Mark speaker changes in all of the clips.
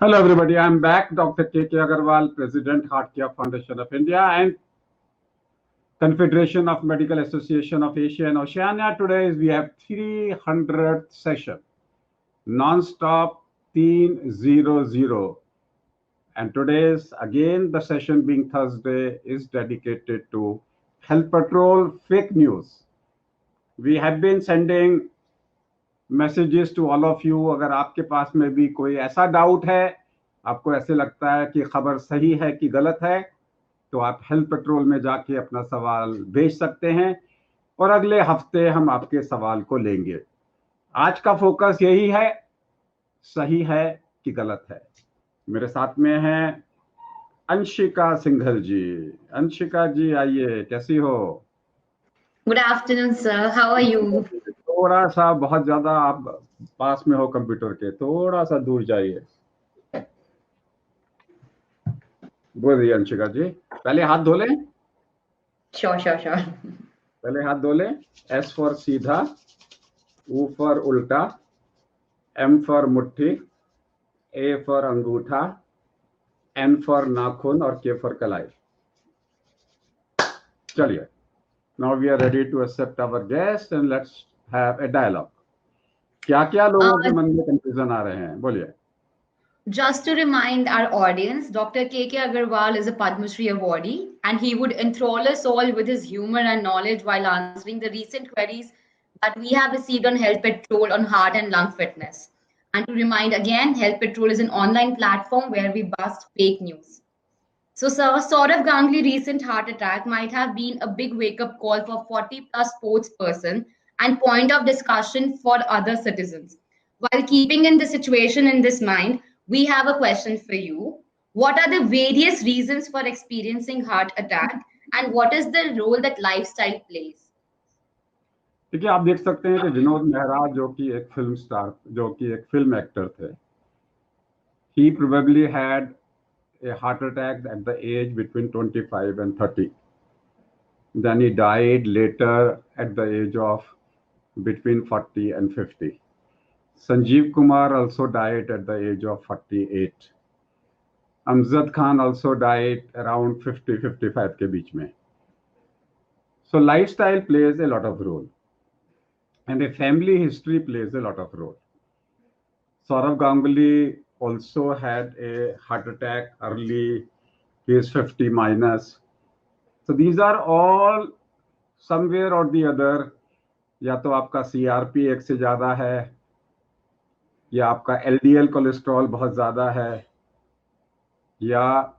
Speaker 1: Hello everybody, I am back, Dr. K.K. Agarwal, President, Heart Care Foundation of India and Confederation of Medical Association of Asia and Oceania. Today we have 300th session, non-stop 300. And today's, again, the session being Thursday is dedicated to Health Patrol fake news. We have been sending messages to all of you. अगर आपके पास में भी कोई ऐसा doubt है, आपको ऐसे लगता है कि खबर सही है कि गलत है, तो आप हेल्थ पेट्रोल में जाके अपना सवाल भेज सकते हैं और अगले हफ्ते हम आपके सवाल को लेंगे। आज का फोकस यही है, सही है कि गलत है। मेरे साथ में हैं अंशिका सिंघल जी। अंशिका जी आइए, कैसी हो?
Speaker 2: Good afternoon, sir. How are you?
Speaker 1: थोड़ा सा, बहुत ज्यादा आप पास में हो कंप्यूटर के, थोड़ा सा दूर जाइए। बोलिए अंशिका जी, पहले हाथ धो लें।
Speaker 2: Sure.
Speaker 1: पहले हाथ धो लें। S फॉर सीधा, U फॉर उल्टा, M फॉर मुट्ठी, A फॉर अंगूठा, N फॉर नाखून और K फॉर कलाई। चलिए, now we are ready to accept our guest and let's have a dialogue. क्या लोगों के मन में कंफ्यूजन आ रहे हैं, बोलिए।
Speaker 2: Just to remind our audience, Dr. K.K. Agarwal is a Padma Shri awardee, and he would enthrall us all with his humor and knowledge while answering the recent queries that we have received on Health Patrol on heart and lung fitness. And to remind again, Health Patrol is an online platform where we bust fake news. So, sir, Saurav Ganguly recent heart attack might have been a big wake-up call for 40-plus sports person and point of discussion for other citizens. While keeping in the situation in this mind, we have a question for you. What are the various reasons for experiencing heart attack, and what is the role that lifestyle plays?
Speaker 1: देखिए, आप देख सकते हैं कि विनोद मेहरा, जो कि एक film star, जो कि एक फिल्म एक्टर थे, he probably had a heart attack at the age between 25 and 30. Then he died later at the age of between 40 and 50. Sanjeev Kumar also died at the age of 48. Amjad Khan also died around 50-55 के बीच में. So lifestyle plays a lot of role, and a family history plays a lot of role. Saurav Ganguly also had a heart attack early. He is 50 minus. So these are all somewhere or the other, या तो आपका CRP 1 से ज्यादा है, या आपका LDL cholesterol बहुत ज्यादा है, या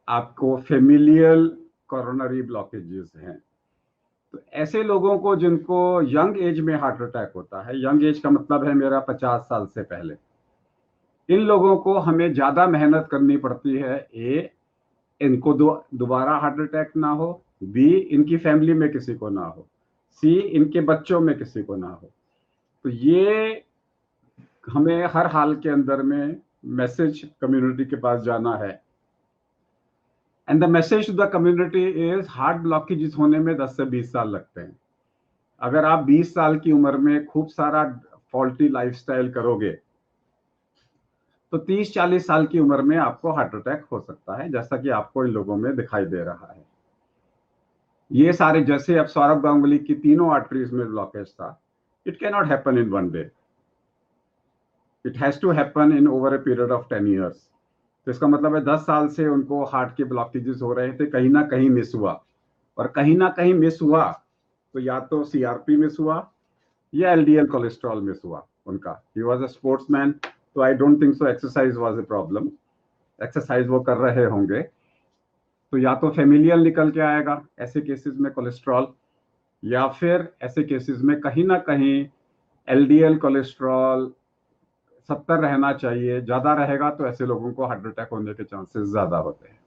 Speaker 1: आपको फेमिलियल कोरोनरी ब्लॉकेजेस हैं। तो ऐसे लोगों को जिनको यंग एज में हार्ट अटैक होता है, यंग एज का मतलब है मेरा 50 साल से पहले, इन लोगों को हमें ज्यादा मेहनत करनी पड़ती है। ए, इनको दोबारा हार्ट अटैक ना हो, बी, इनकी फैमिली में किसी को ना हो, सी, इनके बच्चों में किसी को ना हो। तो ये हमें हर हाल के अंदर में मैसेज कम्युनिटी के पास जाना है। And the message to the community is, heart blockages होने में 10 से 20 साल लगते हैं। अगर आप 20 साल की उम्र में खूब सारा फॉल्टी लाइफस्टाइल करोगे तो 30-40 साल की उम्र में आपको हार्ट अटैक हो सकता है, जैसा कि आपको इन लोगों में दिखाई दे रहा है। ये सारे, जैसे अब सौरभ गांगुली की तीनों आर्टरीज में ब्लॉकेज था, it can not happen in one day, it has to happen in over a period of 10 years. तो इसका मतलब है 10 साल से उनको हार्ट के ब्लॉकेजेस हो रहे थे, कहीं ना कहीं मिस हुआ, और कहीं ना कहीं मिस हुआ तो या तो CRP मिस हुआ या LDL कोलेस्ट्रॉल मिस हुआ उनका। ही वाज अ स्पोर्ट्समैन, तो I don't think so exercise was a problem. Exercise वो कर रहे होंगे, तो या तो फेमिलियल निकल के आएगा ऐसे केसेस में कोलेस्ट्रॉल, या फिर ऐसे केसेस में कहीं ना कहीं LDL कोलेस्ट्रॉल 70 रहना चाहिए, ज्यादा रहेगा तो ऐसे लोगों को हार्ट अटैक होने के चांसेस ज्यादा होते हैं।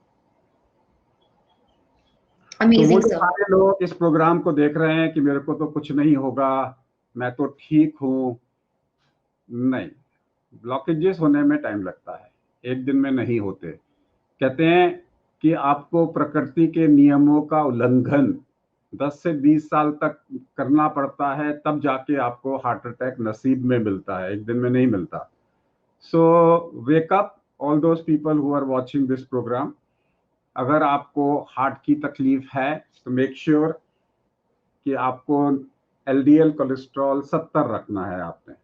Speaker 2: Amazing,
Speaker 1: तो वो
Speaker 2: sir.
Speaker 1: सारे लोग इस प्रोग्राम को देख रहे हैं कि मेरे को तो कुछ नहीं होगा, मैं तो ठीक हूं, नहीं, ब्लॉकेजेस होने में टाइम लगता है, एक दिन में नहीं होते। कहते हैं कि आपको प्रकृति के नियमों का उल्लंघन 10 से 20 साल तक करना पड़ता है, तब जाके आपको हार्ट अटैक नसीब में मिलता है, एक दिन में नहीं मिलता। So wake up all those people who are watching this program, अगर आपको हार्ट की तकलीफ है तो मेक श्योर कि आपको एलडीएल कोलेस्ट्रॉल 70 रखना है आपने.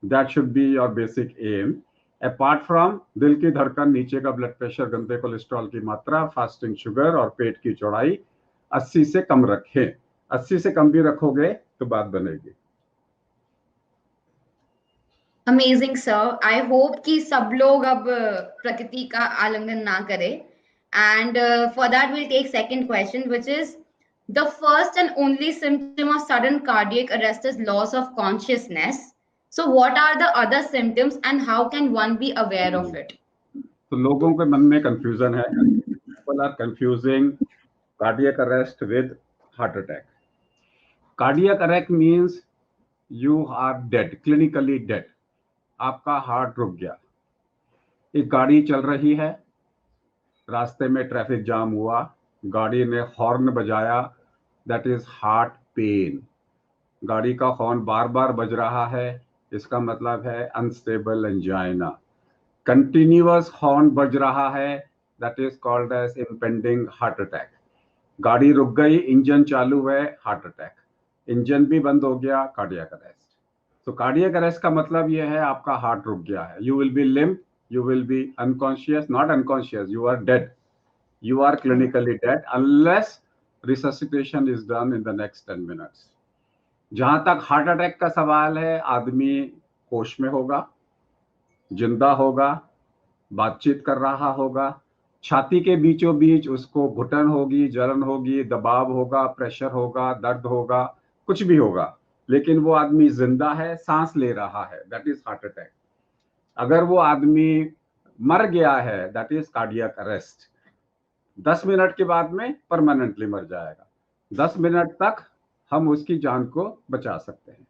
Speaker 1: That should be your basic aim. अपार्ट फ्रॉम दिल की धड़कन, नीचे का ब्लड प्रेशर, गंदे कोलेस्ट्रॉल की मात्रा, फास्टिंग शुगर और पेट की चौड़ाई 80 से कम रखें. 80 से कम भी रखोगे तो बात बनेगी.
Speaker 2: Amazing sir. आई होप कि सब लोग अब प्रकृति का आलिंगन ना करें. And for that, we'll take second question, which is the first and only symptom of sudden cardiac arrest is loss of consciousness. So what are the other symptoms and how can one be aware of it?
Speaker 1: तो लोगों के मन में confusion है. People are confusing cardiac arrest with heart attack. Cardiac arrest means you are dead, clinically dead. आपका heart रुक गया. एक गाड़ी चल रही है, रास्ते में ट्रैफिक जाम हुआ, गाड़ी ने हॉर्न बजाया, दैट इज हार्ट पेन. गाड़ी का हॉर्न बार बार बज रहा है, इसका मतलब है अनस्टेबल एंजाइना. कंटिन्यूअस हॉर्न बज रहा है, that is called as impending heart attack. गाड़ी रुक गई, इंजन चालू है, हार्ट अटैक. इंजन भी बंद हो गया, कार्डियक अरेस्ट. तो कार्डियक अरेस्ट का मतलब यह है आपका हार्ट रुक गया है. You will be limp, you will be unconscious, not unconscious, you are dead. You are clinically dead unless resuscitation is done in the next 10 minutes. जहां तक हार्ट अटैक का सवाल है, आदमी होश में होगा, जिंदा होगा, बातचीत कर रहा होगा, छाती के बीचों बीच उसको घुटन होगी, जलन होगी, दबाव होगा, प्रेशर होगा, दर्द होगा, कुछ भी होगा, लेकिन वो आदमी जिंदा है, सांस ले रहा है, दैट इज हार्ट अटैक. अगर वो आदमी मर गया है, that is cardiac arrest. 10 minute के बाद में परमानेंटली मर जाएगा. 10 मिनट तक हम उसकी जान को बचा सकते हैं.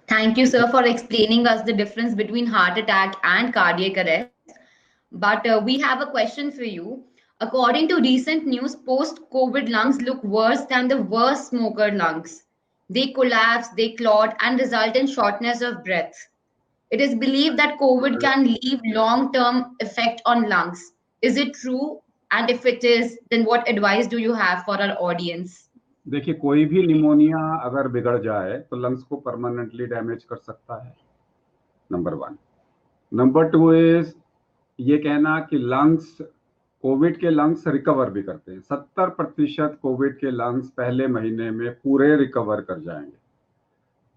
Speaker 2: Thank you, sir, for explaining us the difference between heart attack and cardiac arrest. But we have a question for you. According to recent news, post-COVID lungs look worse than the worst smoker lungs. They collapse, they clot, and result in shortness of breath. It is believed that COVID can leave long-term effect on lungs. Is it true? And if it is, then what advice do you have for our audience?
Speaker 1: देखिए, कोई भी pneumonia अगर बिगड़ जाए तो lungs को permanently damage कर सकता है, नंबर 1. नंबर 2 इज ये कहना कि लंग्स, कोविड के लंग्स रिकवर भी करते हैं. 70% कोविड के लंग्स पहले महीने में पूरे रिकवर कर जाएंगे.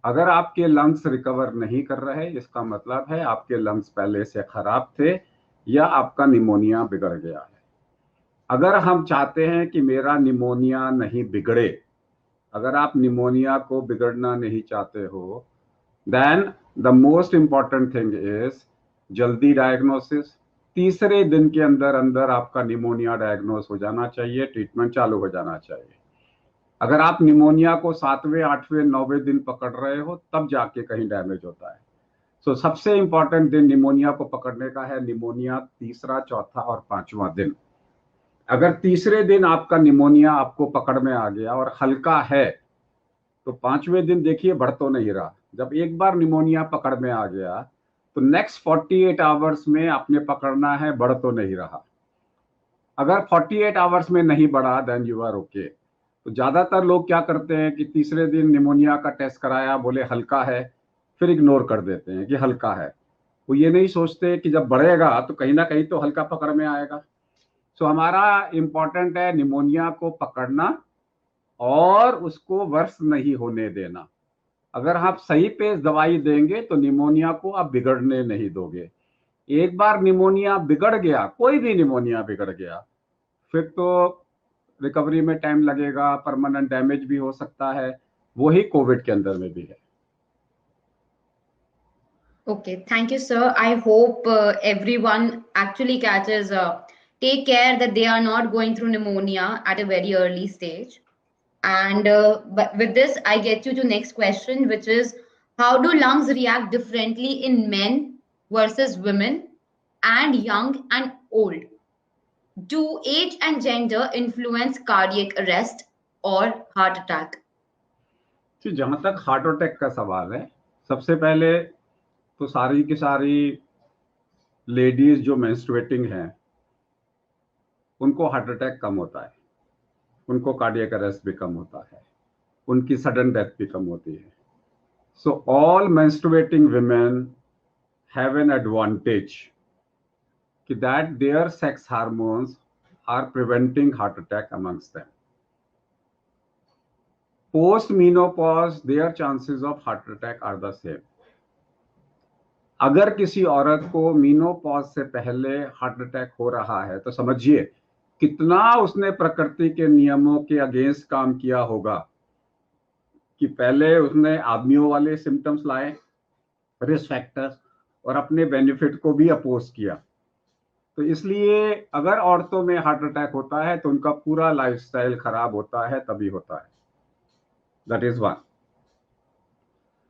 Speaker 1: अगर आपके लंग्स रिकवर नहीं कर रहे, इसका मतलब है आपके लंग्स पहले से खराब थे या आपका निमोनिया बिगड़ गया है. अगर हम चाहते हैं कि मेरा निमोनिया नहीं बिगड़े, अगर आप निमोनिया को बिगड़ना नहीं चाहते हो, then the most important thing is जल्दी डायग्नोसिस. 3रे दिन के अंदर अंदर आपका निमोनिया डायग्नोस हो जाना चाहिए, ट्रीटमेंट चालू हो जाना चाहिए. अगर आप निमोनिया को 7वें, 8वें, 9वें दिन पकड़ रहे हो, तब जाके कहीं डैमेज होता है. सो सबसे इंपॉर्टेंट दिन निमोनिया को पकड़ने का है निमोनिया 3रा, 4था और 5वां दिन. अगर 3रे दिन आपका निमोनिया आपको पकड़ में आ गया और हल्का है, तो 5वें दिन देखिए बढ़ तो नहीं रहा. जब एक बार निमोनिया पकड़ में आ गया तो नेक्स्ट 48 आवर्स में आपने पकड़ना है, बढ़ तो नहीं रहा. अगर 48 आवर्स में नहीं बढ़ा, देन यू आर ओके. तो ज्यादातर लोग क्या करते हैं कि 3रे दिन निमोनिया का टेस्ट कराया, बोले हल्का है, फिर इग्नोर कर देते हैं कि हल्का है. वो ये नहीं सोचते कि जब बढ़ेगा तो कहीं ना कहीं तो हल्का पकड़ में आएगा. सो हमारा इंपॉर्टेंट है निमोनिया को पकड़ना और उसको वर्ष नहीं होने देना. अगर आप सही पे दवाई देंगे तो निमोनिया को आप बिगड़ने नहीं दोगे. एक बार निमोनिया बिगड़ गया, कोई भी निमोनिया बिगड़ गया, फिर तो रिकवरी में टाइम लगेगा, परमानेंट डैमेज भी हो सकता है. वही कोविड के अंदर में भी है.
Speaker 2: Okay, thank you, sir. I hope everyone actually catches, take care that they are not going through pneumonia at a very early stage. And but with this, I get you to next question, which is how do lungs react differently in men versus women and young and old? Do age and gender influence cardiac arrest or heart attack?
Speaker 1: जहां तक heart attack का सवाल है, सबसे पहले तो सारी की सारी लेडीज जो मेंस्ट्रुएटिंग हैं उनको हार्ट अटैक कम होता है, उनको कार्डियक अरेस्ट भी कम होता है, उनकी सडन डेथ भी कम होती है. So all menstruating women have an advantage that their sex hormones are preventing heart attack amongst them. Post menopause, their chances of heart attack are the same. अगर किसी औरत को मीनोपॉज से पहले हार्ट अटैक हो रहा है तो समझिए कितना उसने प्रकृति के नियमों के अगेंस्ट काम किया होगा कि पहले उसने आदमियों वाले सिम्टम्स लाए, रिस्क फैक्टर्स, और अपने बेनिफिट को भी अपोज किया. तो इसलिए अगर औरतों में हार्ट अटैक होता है तो उनका पूरा लाइफस्टाइल खराब होता है, तभी होता है. That is one.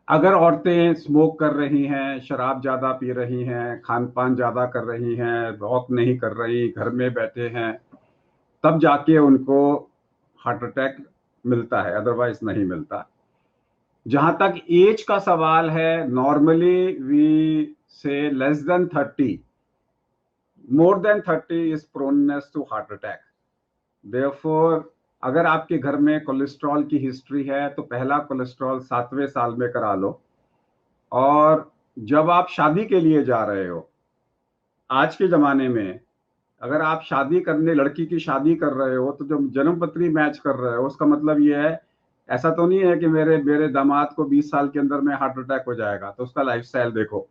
Speaker 1: अगर औरतें स्मोक कर रही हैं, शराब ज्यादा पी रही हैं, खान पान ज्यादा कर रही हैं, वॉक नहीं कर रही, घर में बैठे हैं, तब जाके उनको हार्ट अटैक मिलता है, अदरवाइज नहीं मिलता. जहां तक एज का सवाल है, नॉर्मली वी से less than 30, more than 30 is proneness to heart attack. Therefore, अगर आपके घर में कोलेस्ट्रॉल की हिस्ट्री है तो पहला कोलेस्ट्रॉल 7वें साल में करा लो. और जब आप शादी के लिए जा रहे हो, आज के जमाने में अगर आप शादी करने, लड़की की शादी कर रहे हो, तो जब जन्मपत्री मैच कर रहे हो उसका मतलब ये है, ऐसा तो नहीं है कि मेरे दामाद को 20 साल के अंदर में हार्ट अटैक हो जाएगा, तो उसका लाइफस्टाइल देखो.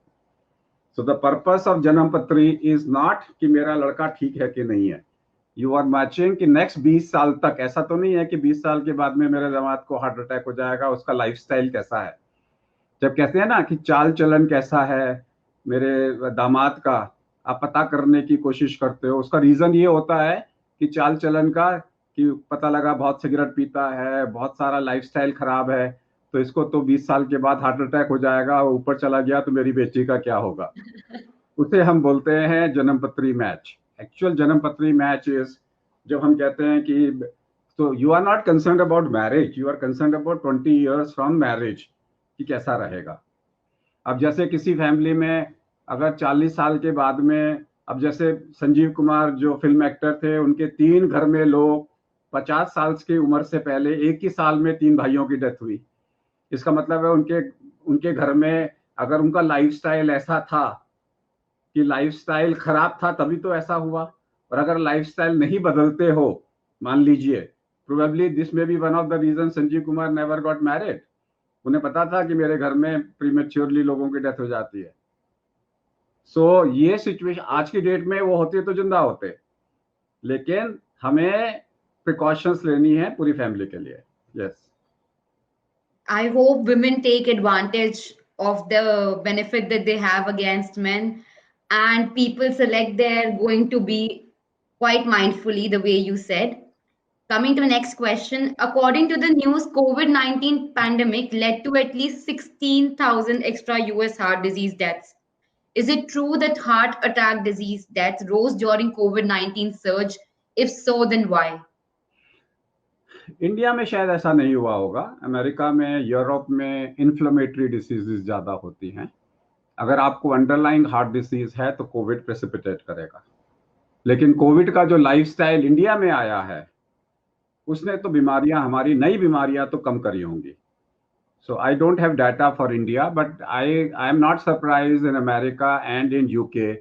Speaker 1: So the purpose of जन्मपत्री is not कि मेरा लड़का ठीक है कि नहीं है. You are matching कि next 20 साल तक, ऐसा तो नहीं है कि 20 साल के बाद में मेरे दामाद को हार्ट अटैक हो जाएगा, उसका लाइफस्टाइल कैसा है. जब कहते हैं ना कि चाल चलन कैसा है मेरे दामाद का, आप पता करने की कोशिश करते हो, उसका रीजन ये होता है कि चाल चलन का, कि पता लगा बहुत सिगरेट पीता है, बहुत सारा लाइफस्टाइल खराब है, तो इसको तो 20 साल के बाद हार्ट अटैक हो जाएगा, ऊपर चला गया तो मेरी बेटी का क्या होगा. उसे हम बोलते हैं जन्मपत्री मैच. एक्चुअल जन्मपत्री मैच इज जब हम कहते हैं कि तो you are not concerned about marriage, you are concerned about 20 years from marriage कि कैसा रहेगा. अब जैसे किसी फैमिली में अगर 40 साल के बाद में, अब जैसे संजीव कुमार जो फिल्म एक्टर थे, उनके 3 घर में लोग 50 साल की उम्र से पहले एक ही साल में 3 भाइयों की डेथ हुई. इसका मतलब है उनके घर में अगर उनका लाइफस्टाइल ऐसा था कि लाइफस्टाइल खराब था तभी तो ऐसा हुआ. और अगर लाइफस्टाइल नहीं बदलते हो, मान लीजिए, probably this may be one of the reason Sanjeev Kumar never got married. उन्हें पता था कि मेरे घर में प्रीमेच्योरली लोगों की डेथ हो जाती है. सो ये सिचुएशन आज की डेट में वो होते तो जिंदा होते, लेकिन हमें प्रिकॉशंस लेनी है पूरी फैमिली के लिए. Yes.
Speaker 2: I hope women take advantage of the benefit that they have against men, and people select their going to be quite mindfully, the way you said. Coming to the next question, according to the news, COVID-19 pandemic led to at least 16,000 extra US heart disease deaths. Is it true that heart attack disease deaths rose during COVID-19 surge? If so, then why?
Speaker 1: India में शायद ऐसा नहीं हुआ होगा. America में, Europe में inflammatory diseases ज्यादा होती हैं. अगर आपको अंडरलाइंग हार्ट डिसीज है तो कोविड प्रेसिपिटेट करेगा. लेकिन कोविड का जो लाइफस्टाइल इंडिया में आया है, उसने तो बीमारियां, हमारी नई बीमारियां तो कम करी होंगी. So I don't have data for India, but I am not surprise in America and in UK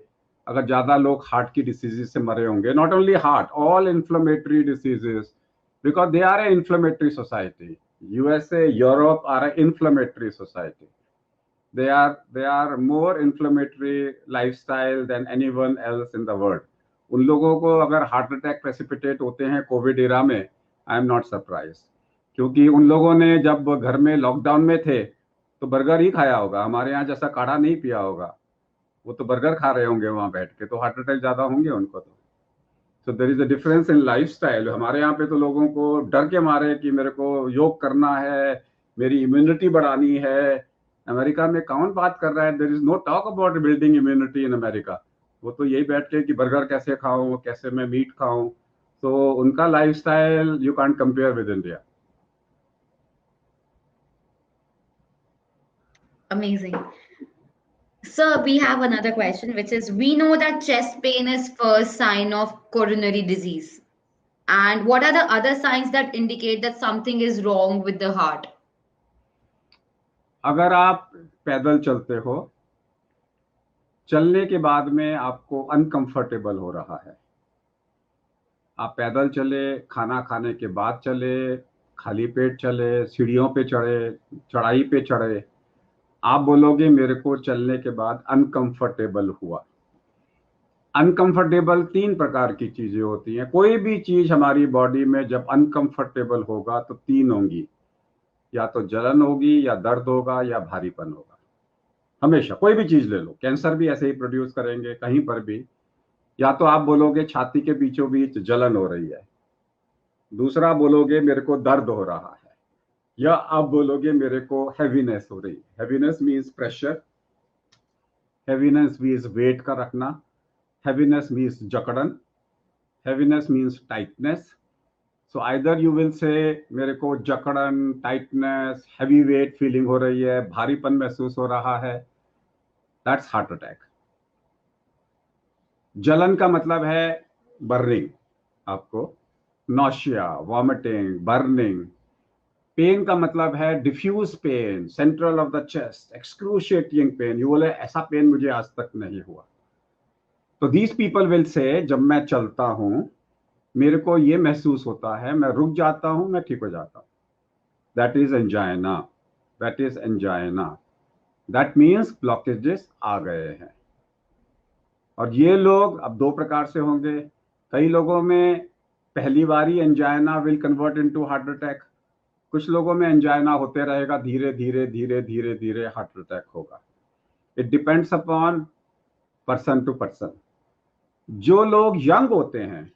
Speaker 1: अगर ज्यादा लोग हार्ट की डिसीजेस से मरे होंगे. Not only heart, all inflammatory diseases, because they are an inflammatory society. USA, Europe are an inflammatory society. They are more inflammatory lifestyle than anyone else in the world. उन लोगों को अगर heart attack precipitate होते हैं Covid era में, आई am not surprise, क्योंकि उन लोगों ने जब घर में लॉकडाउन में थे तो बर्गर ही खाया होगा, हमारे यहाँ जैसा काढ़ा नहीं पिया होगा. वो तो बर्गर खा रहे होंगे वहां बैठ के, तो हार्ट अटैक ज्यादा होंगे उनको. तो So there is a difference in lifestyle. हमारे यहाँ पे तो लोगों को डर के मारे कि मेरे को योग करना है, मेरी इम्यूनिटी बढ़ानी है. अमेरिका में कौन बात कर रहा है? There is no talk about building immunity in America. वो तो यही बैठ के कि बर्गर कैसे खाऊं, कैसे मैं मीट खाऊं. तो उनका lifestyle you can't compare with India.
Speaker 2: Amazing. Sir, we have another question, which is we know that chest pain is first sign of coronary disease. And what are the other signs that indicate that something is wrong with the heart?
Speaker 1: अगर आप पैदल चलते हो, चलने के बाद में आपको अनकंफर्टेबल हो रहा है, आप पैदल चले, खाना खाने के बाद चले, खाली पेट चले, सीढ़ियों पे चढ़े, चढ़ाई पे चढ़े, आप बोलोगे मेरे को चलने के बाद अनकंफर्टेबल हुआ। अनकंफर्टेबल 3 प्रकार की चीजें होती हैं। कोई भी चीज हमारी बॉडी में जब अनकंफर्टेबल होगा तो 3 होंगी, या तो जलन होगी, या दर्द होगा, या भारीपन होगा। हमेशा कोई भी चीज ले लो, कैंसर भी ऐसे ही प्रोड्यूस करेंगे, कहीं पर भी या तो आप बोलोगे छाती के बीचों बीच जलन हो रही है, दूसरा बोलोगे मेरे को दर्द हो रहा है, या आप बोलोगे मेरे को हैवीनेस हो रही है। Heaviness means pressure, heaviness means weight का रखना, हैवीनेस मीन्स जकड़न, heaviness means tightness. So either you will say मेरे को जकड़न, टाइटनेस, हैवी वेट फीलिंग हो रही है, भारीपन महसूस हो रहा है, दैट्स हार्ट अटैक। जलन का मतलब है बर्निंग, आपको नॉशिया, वॉमिटिंग, बर्निंग। पेन का मतलब है diffuse pain, central of the chest, excruciating pain. You बोले ऐसा पेन मुझे आज तक नहीं हुआ। तो दीज पीपल विल से जब मैं चलता हूं मेरे को ये महसूस होता है, मैं रुक जाता हूं, मैं ठीक हो जाता हूं, that is angina, that is angina. That means blockages आ गए हैं। और ये लोग अब 2 प्रकार से होंगे। कई लोगों में पहली बारी angina will convert into heart attack, कुछ लोगों में एंजाइना होते रहेगा, धीरे धीरे धीरे धीरे धीरे हार्ट अटैक होगा। It depends upon person to person. जो लोग यंग होते हैं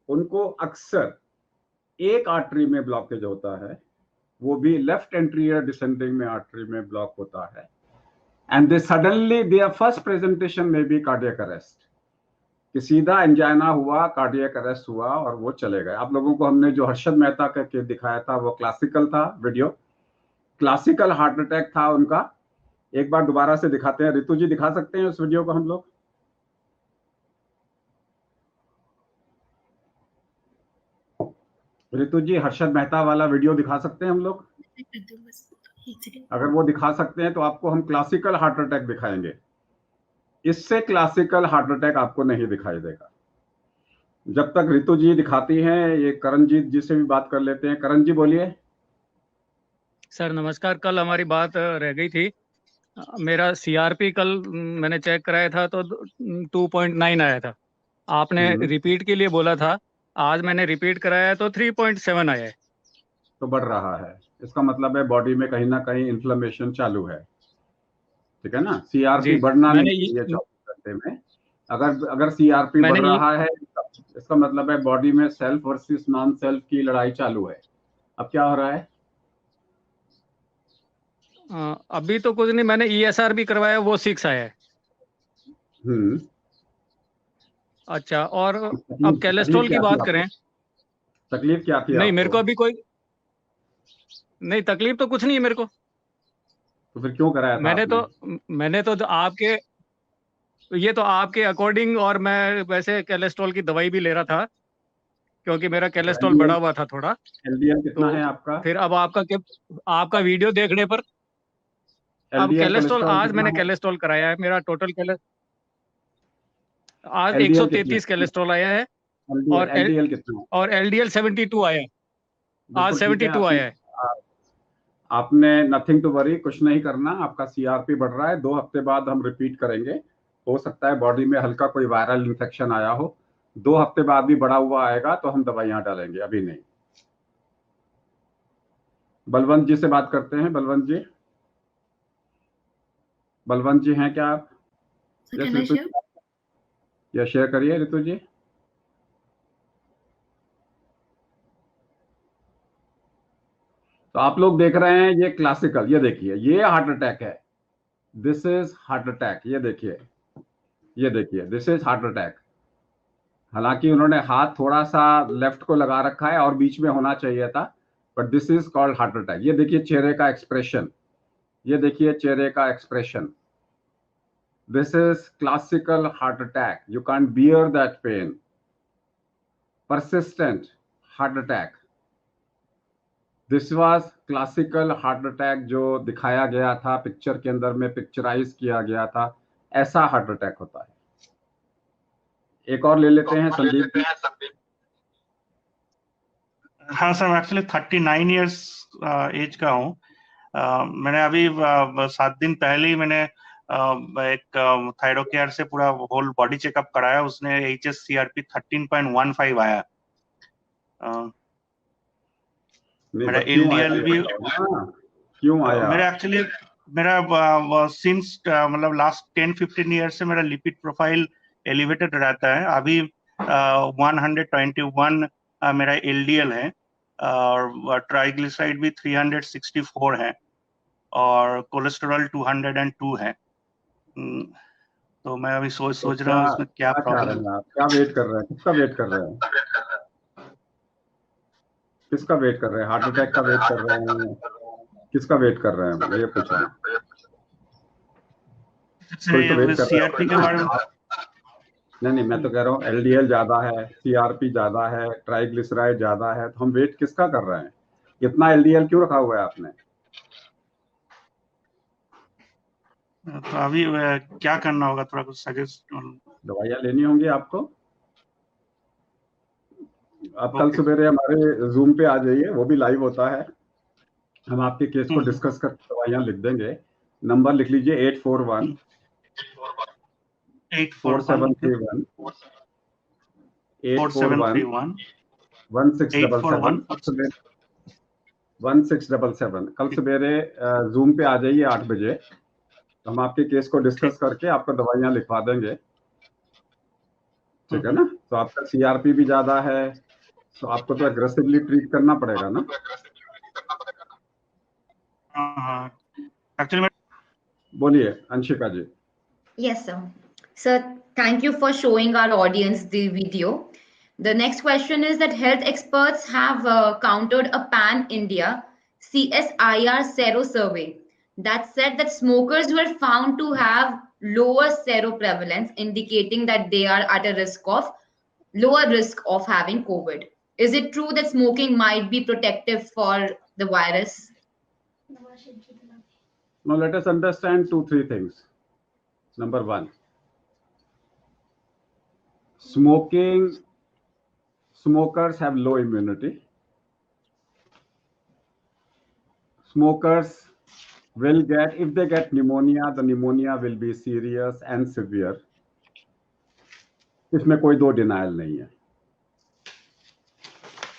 Speaker 1: उनको अक्सर एक आर्टरी में ब्लॉकेज होता है, वो भी लेफ्ट एंटीरियर डिसेंडिंग में आर्टरी में ब्लॉक होता है, and they suddenly their first presentation may be cardiac arrest, कि सीधा एंजाइना हुआ, कार्डियक अरेस्ट हुआ और वो चले गए। आप लोगों को हमने जो हर्षद मेहता का केस दिखाया था वो क्लासिकल था वीडियो, क्लासिकल हार्ट अटैक था उनका। एक बार दोबारा से दिखाते हैं। ऋतु जी दिखा सकते हैं उस वीडियो को हम लोग? ऋतु जी हर्षद मेहता वाला वीडियो दिखा सकते हैं हम लोग? अगर वो दिखा सकते हैं तो आपको हम क्लासिकल हार्ट अटैक दिखाएंगे। इससे क्लासिकल हार्ट अटैक आपको नहीं दिखाई देगा। जब तक ऋतु जी दिखाती हैं, ये करणजीत जी से भी बात कर लेते हैं। करण जी बोलिए।
Speaker 3: सर नमस्कार। कल हमारी बात रह गई थी। मेरा सीआरपी कल मैंने चेक कराया था तो 2.9 आया था। आपने रिपीट के लिए बोला था, आज मैंने रिपीट कराया तो 3.7 आया है।
Speaker 1: तो बढ़ रहा है, इसका मतलब है बॉडी में कहीं ना कहीं इन्फ्लेमेशन चालू है, ठीक है ना। सीआरपी बढ़ना नहीं चाहिए 24 घंटे में। अगर सीआरपी बढ़ रहा है इसका मतलब है बॉडी में सेल्फ वर्सेस नॉन सेल्फ की लड़ाई चालू है। अब क्या हो रहा है?
Speaker 3: अभी तो कुछ नहीं, मैंने ईएसआर भी करवाया, वो 6 आया है। अच्छा, और अब कोलेस्ट्रॉल की बात करें।
Speaker 1: तकलीफ क्या थी?
Speaker 3: नहीं, मेरे को अभी कोई नहीं तकलीफ तो कुछ नहीं है मेरे को।
Speaker 1: तो फिर क्यों कराया था?
Speaker 3: मैंने तो आपके ये तो आपके अकॉर्डिंग, और मैं वैसे कोलेस्ट्रॉल की दवाई भी ले रहा था क्योंकि मेरा कोलेस्ट्रॉल बढ़ा हुआ था थोड़ा।
Speaker 1: एलडीएल कितना है आपका? फिर
Speaker 3: अब आपका वीडियो देखने पर अब कोलेस्ट्रॉल, आज मैंने कोलेस्ट्रॉल कराया है, मेरा टोटल आज 133 कोलेस्ट्रॉल आया है। और एलडीएल कितना? और एलडीएल 72 आया है, आज 72 आया है।
Speaker 1: आपने नथिंग टू वरी, कुछ नहीं करना। आपका सीआरपी बढ़ रहा है, 2 हफ्ते बाद हम रिपीट करेंगे। हो सकता है बॉडी में हल्का कोई वायरल इन्फेक्शन आया हो, 2 हफ्ते बाद भी बढ़ा हुआ आएगा तो हम दवाइयां डालेंगे, अभी नहीं। बलवंत जी से बात करते हैं। बलवंत जी हैं क्या आप? या शेयर करिए ऋतु जी। तो आप लोग देख रहे हैं ये क्लासिकल, ये देखिए ये हार्ट अटैक है, दिस इज हार्ट अटैक। ये देखिए दिस इज हार्ट अटैक। हालांकि उन्होंने हाथ थोड़ा सा लेफ्ट को लगा रखा है और बीच में होना चाहिए था, but this is called heart attack. ये देखिए चेहरे का एक्सप्रेशन, ये देखिए चेहरे का expression, This is classical heart attack. You can't bear that pain. Persistent heart attack. This was classical heart attack जो दिखाया गया था पिक्चर के अंदर में, पिक्चराइज किया गया था, ऐसा हार्ट अटैक होता है। एक और ले लेते हैं संदीप।
Speaker 4: हाँ सर, एक्चुअली 39 इयर्स एज का हूँ। मैंने अभी 7 दिन पहले ही मैंने एक थायरोकेयर से पूरा होल बॉडी चेकअप कराया। उसने HSCRP 13.15 आया। मेरा LDL भी
Speaker 1: क्यों आया?
Speaker 4: मेरा एक्चुअली मेरा सिंस मतलब लास्ट 10-15 ईयर्स से मेरा लिपिड प्रोफाइल एलिवेटेड रहता है। अभी 121 मेरा LDL है और ट्राइग्लिसराइड भी 364 है और कोलेस्टेरॉल 202 है। तो मैं अभी सोच रहा हूँ इसमें क्या प्रॉब्लम है।
Speaker 1: क्या वेट कर रहे हैं? किसका वेट कर रहे हैं? किसका वेट कर रहे हैं? हार्ट अटैक का वेट कर रहे हैं? किसका वेट कर रहे हैं? ये पूछ रहा हूँ।
Speaker 4: CRP के बारे में
Speaker 1: नहीं, मैं तो कह रहा हूँ LDL ज्यादा है, CRP ज्यादा है, ट्राइग्लिसराइड ज्यादा है, तो हम वेट किसका कर रहे हैं? इतना LDL क्यों रखा हुआ है आपने?
Speaker 4: तो अभी क्या करना होगा, थोड़ा कुछ सजेस्ट।
Speaker 1: दवाइयाँ लेनी होंगी आपको। आप कल सवेरे हमारे जूम पे आ जाइए, वो भी लाइव होता है। हम आपके केस को डिस्कस करके दवाइयाँ लिख देंगे। नंबर लिख लीजिए 841 4731 841 1677। कल सवेरे जूम पे आ जाइए 8 बजे। हम आपके केस को डिस्कस करके आपको दवाइयाँ लिखवा देंगे, ठीक है ना? तो आपका CRP भी ज्यादा है, तो आपको तो एग्रेसिवली ट्रीट करना पड़ेगा ना।
Speaker 4: एक्चुअली
Speaker 1: बोलिए अंशिका जी।
Speaker 2: Yes, sir. Sir, thank you for showing our audience the video. The next question is that health experts have countered a pan-India CSIR sero survey that said that smokers were found to have lower seroprevalence, indicating that they are at a lower risk of having COVID. Is it true that smoking might be protective for the virus?
Speaker 1: Now let us understand 2-3 things. Number one, smokers have low immunity. Smokers will get, if they get pneumonia, the pneumonia will be serious and severe. इसमें कोई दो denial नहीं है।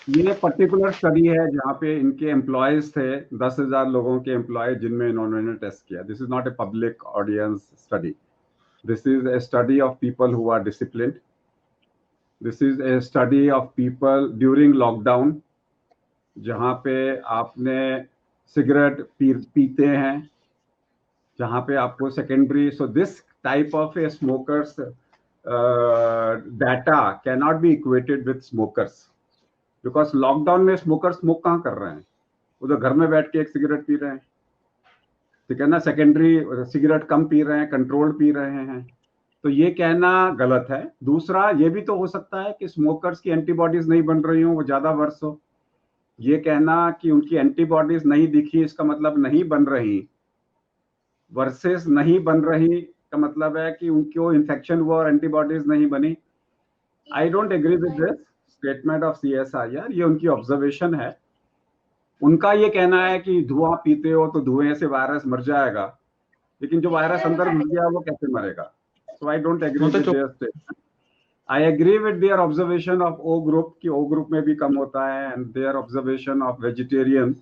Speaker 1: ये particular study है जहाँ पे इनके एम्प्लॉयज थे, 10,000 लोगों के एम्प्लॉय जिनमें इन्होंने टेस्ट किया। This is not a public audience study, this is a study of people who are disciplined. This is a study of people during lockdown, जहाँ पे आपने सिगरेट पीते हैं, जहाँ पे आपको secondary. So this type of a smokers data cannot be equated with smokers, because lockdown में smoker smoke कहाँ कर रहे हैं? वो तो घर में बैठ के एक सिगरेट पी रहे हैं, ठीक है ना? सेकेंडरी सिगरेट कम पी रहे हैं, कंट्रोल पी रहे हैं। तो ये कहना गलत है। दूसरा, ये भी तो हो सकता है कि स्मोकर्स की एंटीबॉडीज नहीं बन रही हो, वो ज्यादा वर्ष हो। ये कहना कि उनकी एंटीबॉडीज नहीं दिखी, इसका मतलब नहीं बन रही, वर्सेस नहीं बन रही का मतलब है कि उनको इन्फेक्शन हुआ और एंटीबॉडीज नहीं बनी। I don't agree with this statement of CSIR। ये उनकी ऑब्जर्वेशन है। उनका ये कहना है कि धुआं पीते हो तो धुएं से वायरस मर जाएगा, लेकिन जो वायरस अंदर घुस गया वो कैसे मरेगा? So I don't agree with their statement. I agree with their observation of O group कि O ग्रुप में भी कम होता है, and their observation of vegetarian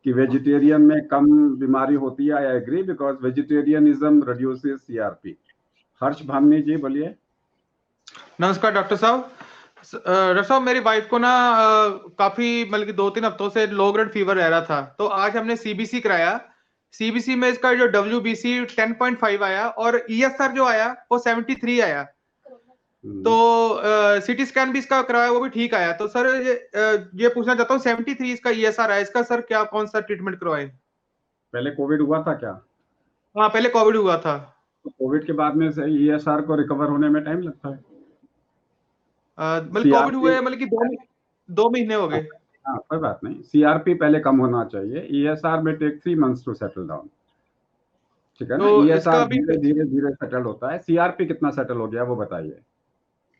Speaker 1: कि वेजिटेरियन में कम बीमारी होती है। I agree, because vegetarianism reduces CRP। Harsh Bhamni ji बोलिए।
Speaker 5: नमस्कार डॉक्टर साहब। डॉक्टर साहब, मेरी वाइफ को ना काफी मतलब कि 2-3 हफ्तों से लो ग्रेड फीवर रह रहा था, तो आज हमने CBC कराया। CBC में इसका जो WBC 10.5 आया और ESR जो आया वो 73 आया। तो CT स्कैन भी इसका कराया, वो भी ठीक आया। तो सर ये पूछना चाहता हूँ, 73 इसका ESR आया, इसका सर क्या कौन सा ट्रीटमेंट करवाएं?
Speaker 1: पहले कोविड हुआ था क्या?
Speaker 5: हाँ, पहले कोविड हुआ था।
Speaker 1: तो कोविड के बाद में से ESR को रिकवर होने में टाइम लगता है।
Speaker 5: मतलब कोविड हुए मतलब कि 2 महीने हो गए।
Speaker 1: हाँ, कोई बात नहीं, CRP पहले कम होना चाहिए, ESR में take 3 months to settle down, ठीक है ना।
Speaker 5: तो
Speaker 1: ESR
Speaker 5: इसका अभी
Speaker 1: धीरे धीरे धीरे सेटल होता है। CRP कितना सेटल हो गया वो बताइए।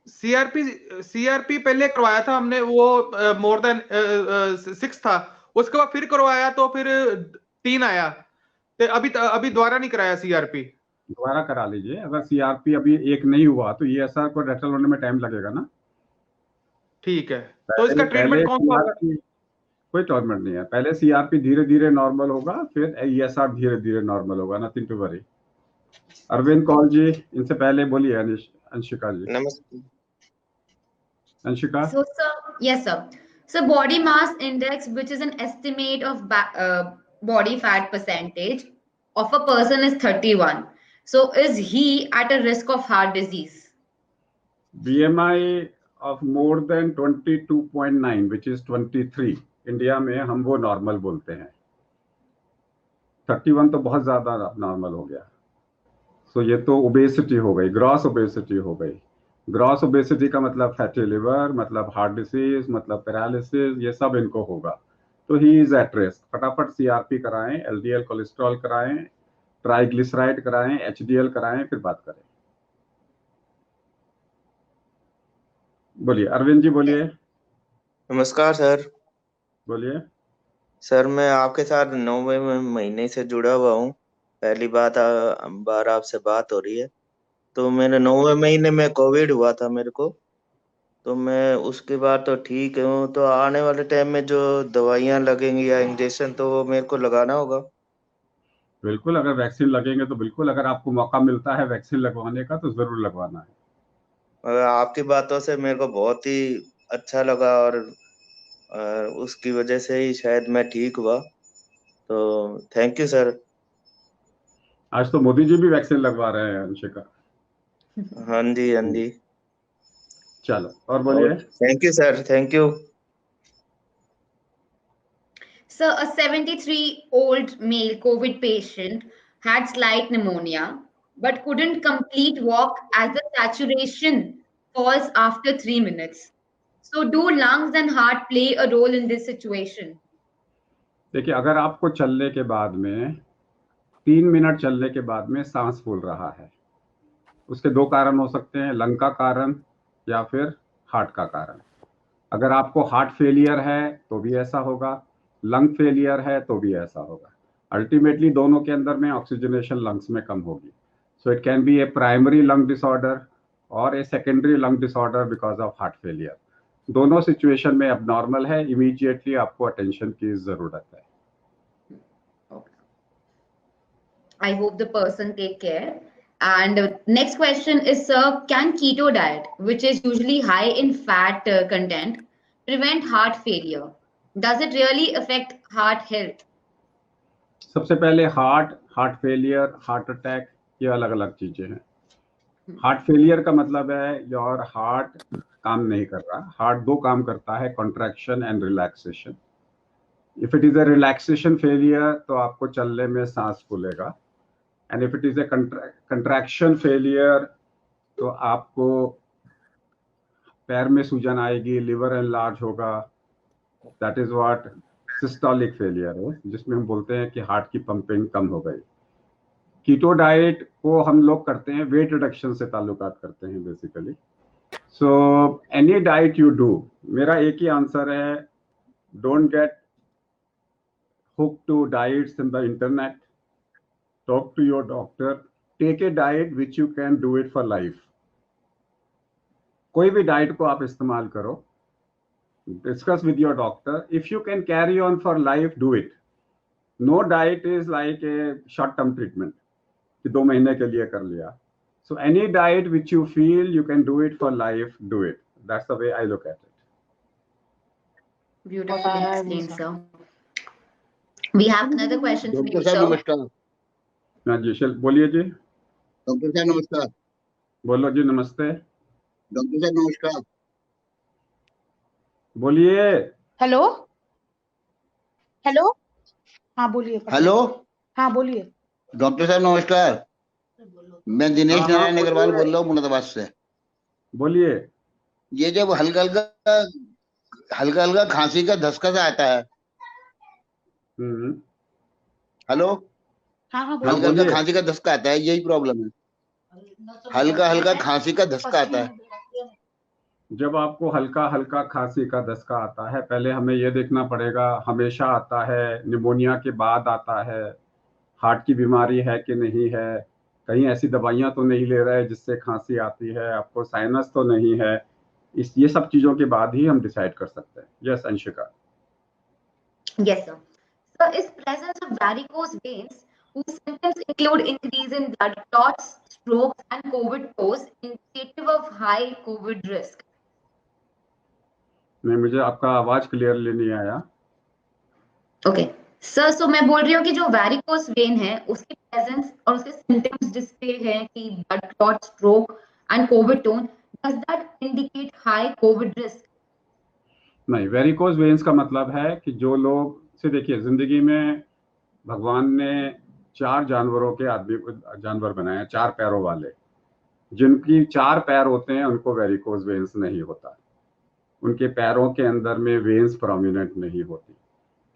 Speaker 5: सीआरपी पहले करवाया था हमने, वो मोर देन 6 था, उसके बाद फिर करवाया तो फिर 3 आया, तो अभी दोबारा नहीं कराया सीआरपी।
Speaker 1: दोबारा करा लीजिए। अगर CRP अभी 1 नहीं हुआ तो ESR को सेटल होने में टाइम लगेगा ना।
Speaker 5: ठीक है, तो इसका ट्रीटमेंट कौन सा होगा?
Speaker 1: कोई ट्रीटमेंट नहीं है, पहले CRP धीरे धीरे नॉर्मल होगा, फिर ESR धीरे धीरे नॉर्मल होगा, nothing to worry. Arvind Kaul ji, इनसे पहले बोलिए अंशिका जी।
Speaker 6: नमस्ते।
Speaker 1: Anshika.
Speaker 2: So, sir, yes, sir. So, body mass index, which is an estimate of body fat percentage of a person, is 31. So, is he at a risk of heart disease?
Speaker 1: BMI of more than 22.9, which is 23, India में हम वो normal बोलते हैं। 31 तो बहुत ज्यादा normal हो गया। सो ये तो ओबेसिटी हो गई, ग्रॉस ओबेसिटी हो गई। ग्रॉस ओबेसिटी का मतलब फैटी लिवर, मतलब हार्ट डिसीज, मतलब पैरालिसिस, ये सब इनको होगा। तो ही इज एट रिस्क। फटाफट CRP कराएं, LDL कोलेस्ट्रॉल कराएं, ट्राइग्लिसराइड कराएं, HDL कराएं, फिर बात करें। बोलिए अरविंद जी, बोलिए।
Speaker 6: नमस्कार सर।
Speaker 1: बोलिए।
Speaker 6: सर मैं आपके साथ 9वें महीने से जुड़ा हुआ हूँ। पहली बार आपसे बात हो रही है। तो मेरे 9वें महीने में कोविड हुआ था मेरे को, तो मैं उसके बाद तो ठीक हूँ। तो आने वाले टाइम में जो दवाइयाँ लगेंगी या इंजेक्शन, तो वो मेरे को लगाना होगा?
Speaker 1: बिल्कुल, अगर वैक्सीन लगेंगे तो बिल्कुल, अगर आपको मौका मिलता है वैक्सीन लगवाने का तो जरूर लगवाना है।
Speaker 6: और आपकी बातों से मेरे को बहुत ही अच्छा लगा, और उसकी वजह से ही शायद मैं ठीक हुआ। तो थैंक यू सर।
Speaker 1: आज तो मोदी जी भी वैक्सीन लगवा रहे हैं अंशिका।
Speaker 6: हाँ जी, हाँ जी।
Speaker 1: चलो और बोलिए।
Speaker 6: Thank you sir, thank you.
Speaker 2: So, a 73-year-old male COVID patient had slight pneumonia but couldn't complete walk as the saturation falls after 3 minutes. So, do lungs and heart play a role in this situation?
Speaker 1: देखिए, अगर आपको चलने के बाद में 3 minute चलने के बाद में सांस फूल रहा है, उसके 2 कारण हो सकते हैं, लंग का कारण या फिर हार्ट का कारण। अगर आपको हार्ट फेलियर है तो भी ऐसा होगा, लंग फेलियर है तो भी ऐसा होगा। अल्टीमेटली दोनों के अंदर में ऑक्सीजनेशन लंग्स में कम होगी। So it can be a primary lung disorder और a secondary lung disorder because of heart failure. दोनों सिचुएशन में अब नॉर्मल है, इमीडिएटली आपको अटेंशन की जरूरत है।
Speaker 2: I hope the person take care. And next question is, sir, can keto diet, which is usually high in fat content, prevent heart failure? Does it really affect heart health?
Speaker 1: सबसे पहले heart failure, heart attack, ये अलग अलग चीजें हैं। Heart failure का मतलब है योर हार्ट काम नहीं कर रहा। हार्ट 2 काम करता है, contraction and relaxation. If it is a relaxation failure तो आपको चलने में सांस फूलेगा, and if it is a contraction failure तो आपको पैर में सूजन आएगी, लिवर एनलार्ज होगा। That is what systolic failure है, जिसमें हम बोलते हैं कि हार्ट की पंपिंग कम हो गई। कीटो डाइट को हम लोग करते हैं, वेट रिडक्शन से ताल्लुकात करते हैं basically. So any diet you do, मेरा एक ही आंसर है, don't get hooked to diets in the internet. Talk to your doctor. Take a diet which you can do it for life. कोई भी diet को आप इस्तेमाल करो, discuss with your doctor. If you can carry on for life, do it. No diet is like a short-term treatment कि 2 महीने के लिए कर लिया. So any diet which you feel you can do it for life, do it. That's the way I look at it.
Speaker 2: Beautifully explained, sir. We have another question for you,
Speaker 7: doctor साहब
Speaker 2: sir.
Speaker 7: नमस्कार।
Speaker 1: हाँ जी, बोलिए जी।
Speaker 7: Doctor साहब नमस्कार।
Speaker 1: बोलो जी, नमस्ते।
Speaker 7: Doctor साहब नमस्कार।
Speaker 1: बोलिए।
Speaker 8: हेलो हेलो, हाँ बोलिए।
Speaker 7: हेलो
Speaker 8: हाँ बोलिए।
Speaker 7: डॉक्टर साहब नमस्कार। मैं दिनेश
Speaker 1: हाँ,
Speaker 7: नारायण अग्रवाल
Speaker 1: बोलिए।
Speaker 7: बोल रहा हूँ मुरादाबाद से।
Speaker 1: बोलिए।
Speaker 7: ये जब हल्का हल्का खांसी का धसका सा आता है,
Speaker 1: हम्म।
Speaker 7: हेलो,
Speaker 2: हाँ हाँ
Speaker 1: हाँ,
Speaker 7: हल्का हल्का
Speaker 1: बोलिए।
Speaker 7: खांसी का धसका आता है, यही प्रॉब्लम है। हल्का हल्का खांसी का धसका आता है।
Speaker 1: जब आपको हल्का हल्का खांसी का दस्ता आता है, पहले हमें यह देखना पड़ेगा, हमेशा आता है, निमोनिया के बाद आता है, हार्ट की बीमारी है कि नहीं है, कहीं ऐसी दवाइयां तो नहीं ले रहे जिससे खांसी आती है, आपको साइनस तो नहीं है। ये सब चीजों के बाद ही हम डिसाइड कर सकते हैं। Yes Anshika.
Speaker 2: Yes, sir. So, is presence of varicose veins whose symptoms include increase in blood clots, strokes, and COVID pose indicative of high COVID risk?
Speaker 1: नहीं, मुझे आपका आवाज क्लियरली नहीं आया।
Speaker 2: ओके सर, सो मैं बोल रही हूँ कि जो वेरिकोस वेन है उसकी प्रेजेंस और उसके सिम्टम्स जिसपे है कि blood clot, stroke and Covid tone, does that indicate high Covid risk?
Speaker 1: नहीं, वेरिकोज वेन्स का मतलब है कि जो लोग से, देखिए, जिंदगी में भगवान ने 4 जानवरों के जानवर बनाए, 4 पैरों वाले। जिनकी 4 पैर होते हैं उनको वेरिकोज वेन्स नहीं होता, उनके पैरों के अंदर में वेन्स प्रोमिनेंट नहीं होती,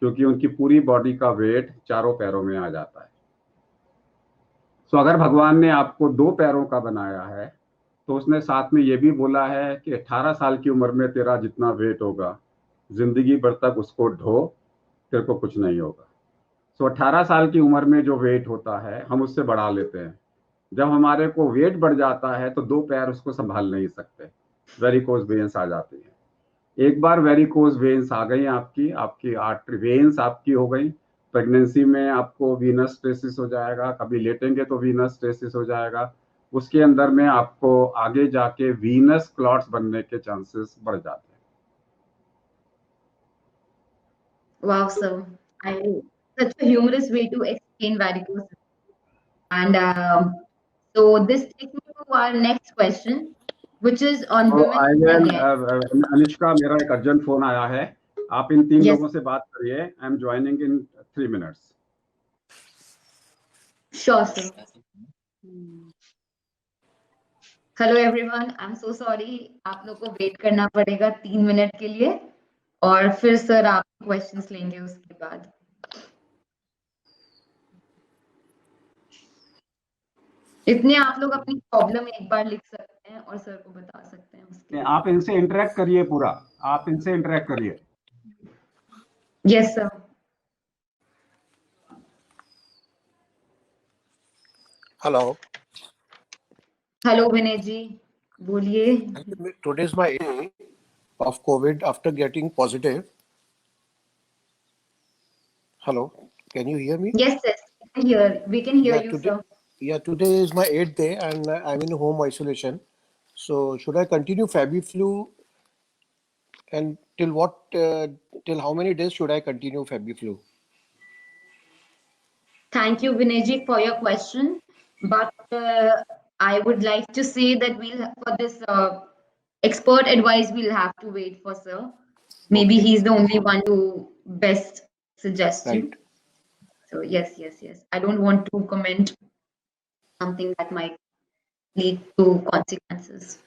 Speaker 1: क्योंकि उनकी पूरी बॉडी का वेट चारों पैरों में आ जाता है। तो अगर भगवान ने आपको 2 पैरों का बनाया है तो उसने साथ में ये भी बोला है कि 18 साल की उम्र में तेरा जितना वेट होगा, जिंदगी भर तक उसको ढो, तेरे को कुछ नहीं होगा। तो 18 साल की उम्र में जो वेट होता है हम उससे बढ़ा लेते हैं। जब हमारे को वेट बढ़ जाता है तो 2 पैर उसको संभाल नहीं सकते, वेरिकोज वेन्स आ जाती है। एक बार वेरिकोज वेन्स आ गई आपकी आर्टरी वेन्स आपकी हो गई, प्रेगनेंसी में आपको वीनस स्ट्रेसिस हो जाएगा, कभी लेटेंगे तो वीनस स्ट्रेसिस हो जाएगा, उसके अंदर में आपको आगे जाके वीनस क्लॉट्स बनने के चांसेस बढ़ जाते हैं।
Speaker 2: Wow, sir. Such a humorous way to explain varicose. And so this takes me to our next question, which is on
Speaker 1: तो
Speaker 2: women
Speaker 1: I
Speaker 2: and
Speaker 1: will,
Speaker 2: men.
Speaker 1: Anushka, मेरा एक अर्जेंट फोन आया है, आप इन 3
Speaker 2: Yes.
Speaker 1: लोगों से बात करिए। I am joining in 3 minutes.
Speaker 2: Sure, sir. Hello everyone, I am so sorry, आप लोग को वेट करना पड़ेगा 3 मिनट के लिए, और फिर सर आप क्वेश्चंस लेंगे उसके बाद। इतने आप लोग अपनी प्रॉब्लम एक बार लिख सकते हैं और सर को बता सकते हैं उसके।
Speaker 1: आप इनसे इंटरेक्ट करिए, पूरा आप इनसे इंटरेक्ट करिए।
Speaker 2: Yes sir.
Speaker 8: Hello.
Speaker 2: हेलो विनय जी, बोलिए।
Speaker 8: Today is my day of COVID after getting positive. Hello. Can you hear me?
Speaker 2: Yes, yes, we can hear you,
Speaker 8: today,
Speaker 2: sir.
Speaker 8: Today is my 8th day and I'm in home isolation. So should I continue FabiFlu, and till how many days should I continue FabiFlu?
Speaker 2: Thank you, Vinay ji, for your question. But I would like to say that for this expert advice, we'll have to wait for sir. Maybe
Speaker 8: Okay.
Speaker 2: he's the only one to best suggest you.
Speaker 8: Right.
Speaker 2: So yes. I don't want to comment something that might lead to consequences.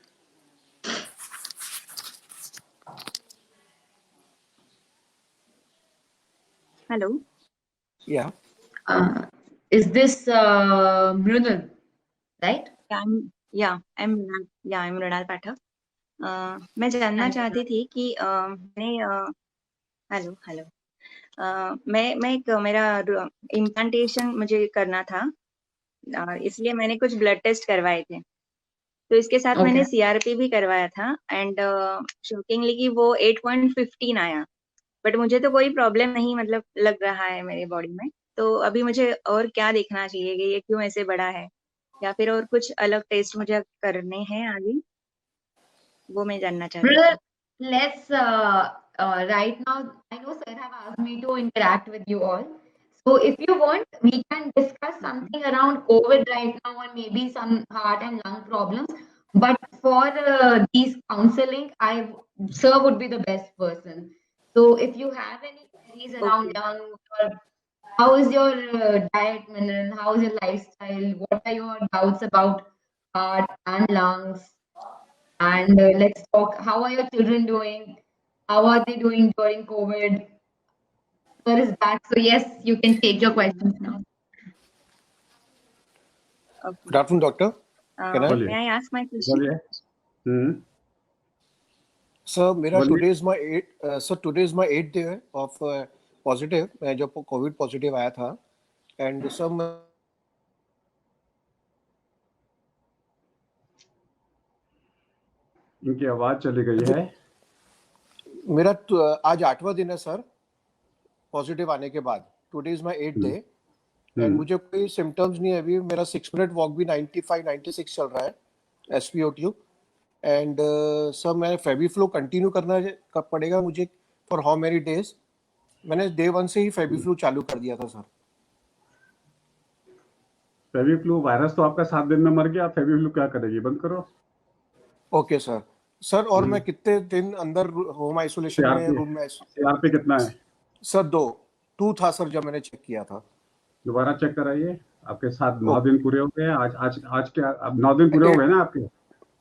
Speaker 9: Hello.
Speaker 8: Yeah.
Speaker 2: Is this Mrunal, right?
Speaker 9: I'm Mrunal Pathak. मैं जानना चाहती थी कि मेरा implantation मुझे करना था, इसलिए मैंने कुछ ब्लड टेस्ट करवाए थे, तो इसके साथ मैंने CRP भी करवाया था, एंड शॉकिंगली कि वो 8.15 आया, बट मुझे तो कोई प्रॉब्लम नहीं मतलब लग रहा है मेरी बॉडी में। तो अभी मुझे और क्या देखना चाहिए कि ये क्यों ऐसे बढ़ा है, या फिर और कुछ अलग टेस्ट मुझे करने हैं आगे, वो मैं जानना चाहती हूँ।
Speaker 2: Let's right now, I know sir have asked me to interact with you all. So if you want, we can discuss something around COVID right now, or maybe some heart and lung problems. But for these counseling, sir would be the best person. So if you have any queries around lung or How is your diet, Mineral? How is your lifestyle? What are your doubts about heart and lungs? And let's talk, how are your children doing? How are they doing during COVID? Sir is back, so yes, you can take your questions now.
Speaker 9: Okay.
Speaker 8: Good afternoon, doctor. Can I?
Speaker 1: बोलिए
Speaker 9: May I ask my question?
Speaker 1: बोलिए
Speaker 8: sir मेरा
Speaker 1: बोलिए
Speaker 8: today is my 8th day of positive. मैं जब Covid positive आया था and sir
Speaker 1: इनकी आवाज चली गई है.
Speaker 8: मेरा आज 8वां दिन है सर पॉजिटिव आने के बाद. Today is my 8th day and मुझे कोई सिम्टम्स नहीं है अभी. मेरा 6 मिनट वॉक भी 95-96 चल रहा है SpO2. एंड सर मैं फेबिफ्लू कंटिन्यू करना पड़ेगा मुझे फॉर हाउ मेनी डेज? मैंने डे 1 से ही फेबिफ्लू चालू कर दिया था सर.
Speaker 1: फेबिफ्लू वायरस तो आपका 7 दिन में मर गया. फेबिफ्लू क्या करेगी? बंद करो.
Speaker 8: Okay sir. सर और मैं कितने दिन अंदर होम आइसोलेशन में रूम में?
Speaker 1: CRP कितना है
Speaker 8: सर? 2 था सर जब मैंने चेक किया था.
Speaker 1: दोबारा चेक कराइए. आपके साथ 9 दिन पूरे हो गए. आज के अब 9 दिन पूरे हो गए ना आपके.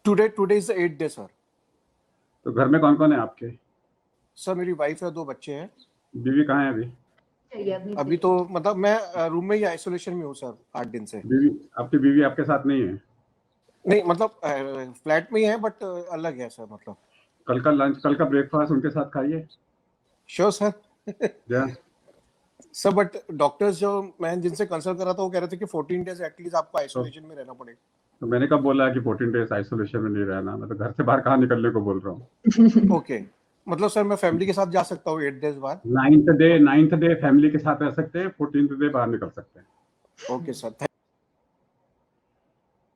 Speaker 8: Today is the 8th day sir.
Speaker 1: तो घर में कौन कौन है आपके?
Speaker 8: सर मेरी वाइफ है, 2 बच्चे हैं.
Speaker 1: बीवी कहाँ है अभी?
Speaker 8: अभी तो मतलब मैं रूम में ही आइसोलेशन में हूँ सर 8 दिन से.
Speaker 1: आपकी बीवी आपके साथ नहीं है?
Speaker 8: नहीं मतलब फ्लैट में ही है बट अलग है सर. मतलब
Speaker 1: कल का ब्रेकफास्ट उनके साथ खाइए.
Speaker 8: Sure sir.
Speaker 1: या
Speaker 8: सर बट डॉक्टर्स जो मैं जिनसे कंसल्ट कर रहा था वो कह रहे थे कि 14 डेज एटलीस्ट आपको आइसोलेशन में रहना पड़ेगा.
Speaker 1: तो मैंने कब बोला कि 14 डेज आइसोलेशन में नहीं रहना? मैं तो घर से बाहर कहाँ निकलने को बोल रहा हूँ.
Speaker 8: ओके मतलब सर मैं फैमिली के साथ जा सकता हूँ 8 डेज बाद?
Speaker 1: 9th डे फैमिली के साथ रह सकते हैं. 14th डे बाहर निकल सकते हैं.
Speaker 8: Okay sir.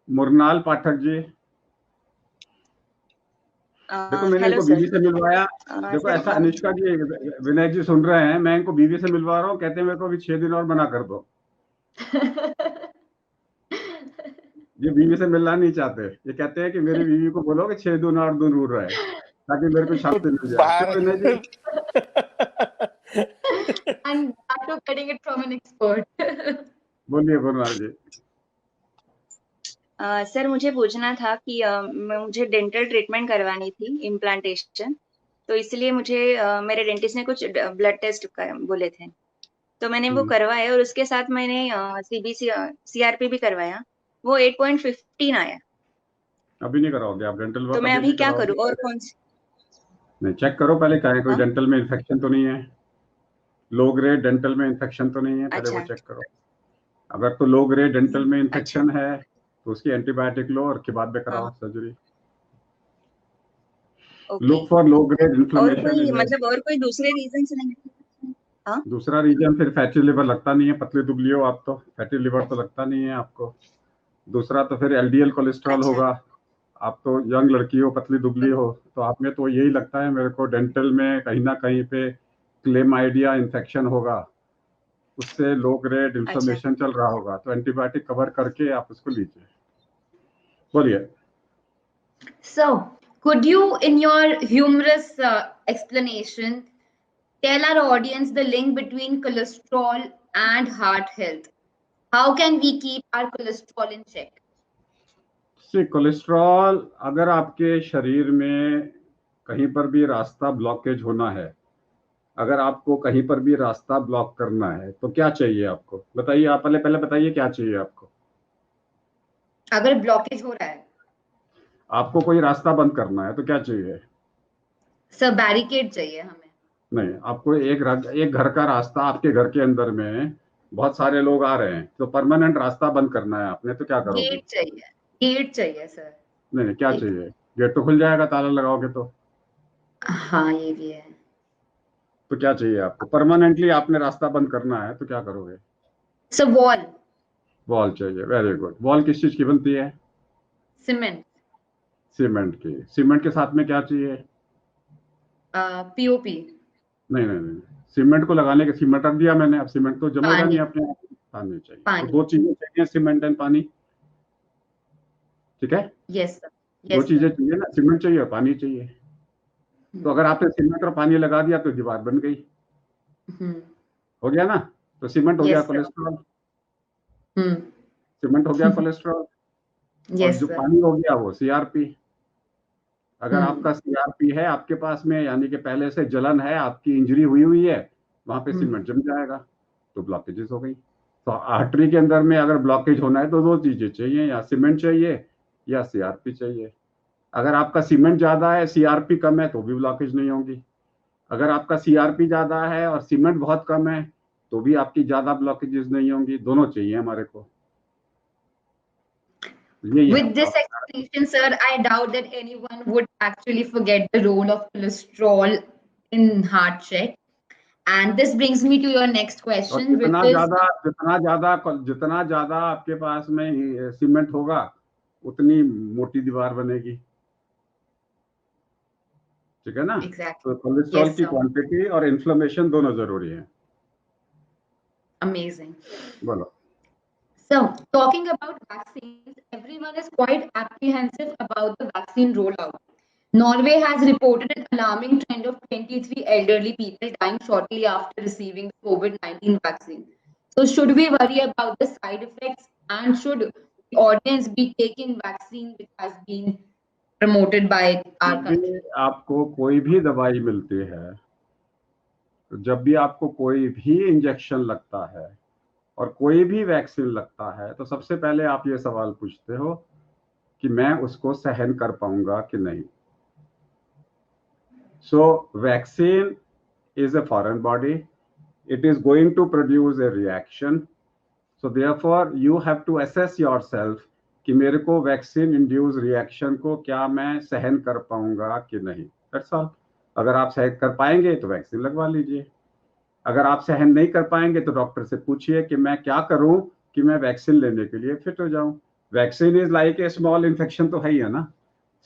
Speaker 1: मुरनाल पाठक जी, देखो मैंने इनको बीवी से मिलवाया. देखो ऐसा अनुष्का जी, विनय जी सुन रहे हैं, मैं इनको बीवी से मिलवा रहा हूँ. कहते हैं मेरे को अभी 6 दिन और मना कर दो. ये बीवी से मिलना नहीं चाहते. ये कहते हैं कि मेरी बीवी को बोलो कि 6 दिन और दूर रहे ताकि मेरे को शांति मिल जाए.
Speaker 2: And after getting it from an expert.
Speaker 1: बोलिए मुरनाल जी.
Speaker 9: सर मुझे पूछना था कि मुझे डेंटल ट्रीटमेंट करवानी थी, इम्प्लांटेशन. तो इसलिए मुझे मेरे डेंटिस्ट ने कुछ ब्लड टेस्ट बोले थे, तो मैंने वो करवाया और उसके साथ मैंने CRP भी करवाया. वो 8.15 आया.
Speaker 1: अभी नहीं कराओगे आप डेंटल वर्क?
Speaker 9: तो मैं अभी क्या करूँ और कौन सी?
Speaker 1: नहीं, चेक करो पहले क्या कोई डेंटल में इन्फेक्शन तो नहीं है. लो ग्रेड डेंटल में इन्फेक्शन तो नहीं है, पहले वो चेक करो. अगर तो लो ग्रेड डेंटल में इन्फेक्शन है तो उसकी एंटीबायोटिक लो और के बाद में कराओ surgery. Look for low grade inflammation.
Speaker 9: मतलब और कोई दूसरे रीजन से नहीं?
Speaker 1: दूसरा रीजन फिर फैटी लिवर लगता नहीं है. पतली दुबली हो आप तो फैटी लिवर तो लगता नहीं है आपको. दूसरा तो फिर LDL कोलेस्ट्रॉल होगा. आप तो यंग लड़की हो, पतली दुबली हो, तो आप में तो यही लगता है मेरे को डेंटल में कहीं ना कहीं पे क्लेमाइडिया इन्फेक्शन होगा, उससे लो ग्रेड इन्फ्लेमेशन चल रहा होगा. तो एंटीबायोटिक कवर करके आप उसको लीजिए. बोलिए.
Speaker 2: So, could you, in your humorous explanation, tell our audience the link between cholesterol and heart health? How can we keep our cholesterol in check?
Speaker 1: See, cholesterol अगर आपके शरीर में कहीं पर भी रास्ता ब्लॉकेज होना है, अगर आपको कहीं पर भी रास्ता ब्लॉक करना है तो क्या चाहिए आपको? बताइए. आप पहले बताइए क्या चाहिए आपको.
Speaker 2: अगर ब्लॉकेज हो रहा है,
Speaker 1: आपको कोई रास्ता बंद करना है तो क्या चाहिए?
Speaker 2: सर बैरिकेड चाहिए हमें.
Speaker 1: नहीं, आपको एक घर का रास्ता, आपके घर के अंदर में बहुत सारे लोग आ रहे हैं तो परमानेंट रास्ता बंद करना है आपने, तो क्या करोगे?
Speaker 2: गेट चाहिए सर.
Speaker 1: नहीं, क्या चाहिए? गेट तो खुल जाएगा ताला लगाओगे तो.
Speaker 2: हाँ ये भी है.
Speaker 1: तो क्या चाहिए आपको? परमानेंटली आपने रास्ता बंद करना है तो क्या करोगे?
Speaker 2: सर वॉल
Speaker 1: चाहिए. Very good. वॉल किस चीज की बनती है? सीमेंट की. सीमेंट के साथ में क्या चाहिए?
Speaker 2: POP.
Speaker 1: नहीं, सीमेंट को लगाने के सीमेंट रख दिया मैंने. अब सीमेंट तो जमेगा नहीं अपने आप. पानी चाहिए. तो 2 चीजें चाहिए, सीमेंट एंड पानी. ठीक है?
Speaker 2: Yes sir.
Speaker 1: 2 चीजें चाहिए ना, सीमेंट चाहिए और पानी चाहिए. तो अगर आपने सीमेंट और पानी लगा दिया तो दीवार बन गई. हो गया ना? तो सीमेंट हो गया
Speaker 2: Yes, sir.
Speaker 1: Cholesterol,
Speaker 2: Hmm.
Speaker 1: Cement हो गया कोलेस्ट्रॉल, और
Speaker 2: Yes,
Speaker 1: जो
Speaker 2: sir.
Speaker 1: पानी हो गया वो सीआरपी। अगर
Speaker 2: Hmm.
Speaker 1: आपका सीआरपी है आपके पास में, यानी कि पहले से जलन है, आपकी इंजरी हुई है, वहां पे सीमेंट जम जाएगा, तो ब्लॉकेजेस हो गई। तो आर्टरी के अंदर में अगर ब्लॉकेज होना है तो दो चीजें चाहिए, या सीमेंट चाहिए या सीआरपी चाहिए। अगर आपका सीमेंट ज्यादा है, सीआरपी कम है, तो भी ब्लॉकेज नहीं होगी। अगर आपका सीआरपी ज्यादा है और सीमेंट बहुत कम है, तो भी आपकी ज्यादा ब्लॉकेजेस नहीं होंगी। दोनों चाहिए हमारे को।
Speaker 2: With this explanation, sir, I doubt that anyone would actually forget the role of cholesterol in heart check. And this brings me to your next
Speaker 1: और
Speaker 2: question, which is
Speaker 1: जितना ज्यादा आपके पास में सीमेंट होगा उतनी मोटी दीवार बनेगी, ठीक है ना?
Speaker 2: exactly.
Speaker 1: तो कोलेस्ट्रॉल
Speaker 2: Yes,
Speaker 1: की
Speaker 2: sir.
Speaker 1: क्वांटिटी और इन्फ्लेमेशन दोनों जरूरी है।
Speaker 2: Amazing.
Speaker 1: बोलो।
Speaker 2: So, talking about vaccines, everyone is quite apprehensive about the vaccine rollout. Norway has reported an alarming trend of 23 elderly people dying shortly after receiving the COVID-19 vaccine. So, should we worry about the side effects, and should the audience be taking vaccine which has been promoted by our country?
Speaker 1: आपको कोई भी दवाई मिलती है, तो जब भी आपको कोई भी इंजेक्शन लगता है और कोई भी वैक्सीन लगता है, तो सबसे पहले आप ये सवाल पूछते हो कि मैं उसको सहन कर पाऊंगा कि नहीं। So vaccine is a foreign body. It is going to produce a reaction. So therefore you have to assess yourself कि मेरे को वैक्सीन इंड्यूस रिएक्शन को क्या मैं सहन कर पाऊंगा कि नहीं। That's all. अगर आप सहन कर पाएंगे तो वैक्सीन लगवा लीजिए। अगर आप सहन नहीं कर पाएंगे तो डॉक्टर से पूछिए कि मैं क्या करूं कि मैं वैक्सीन लेने के लिए फिट हो जाऊं। Vaccine is like a small infection, तो है ही है ना।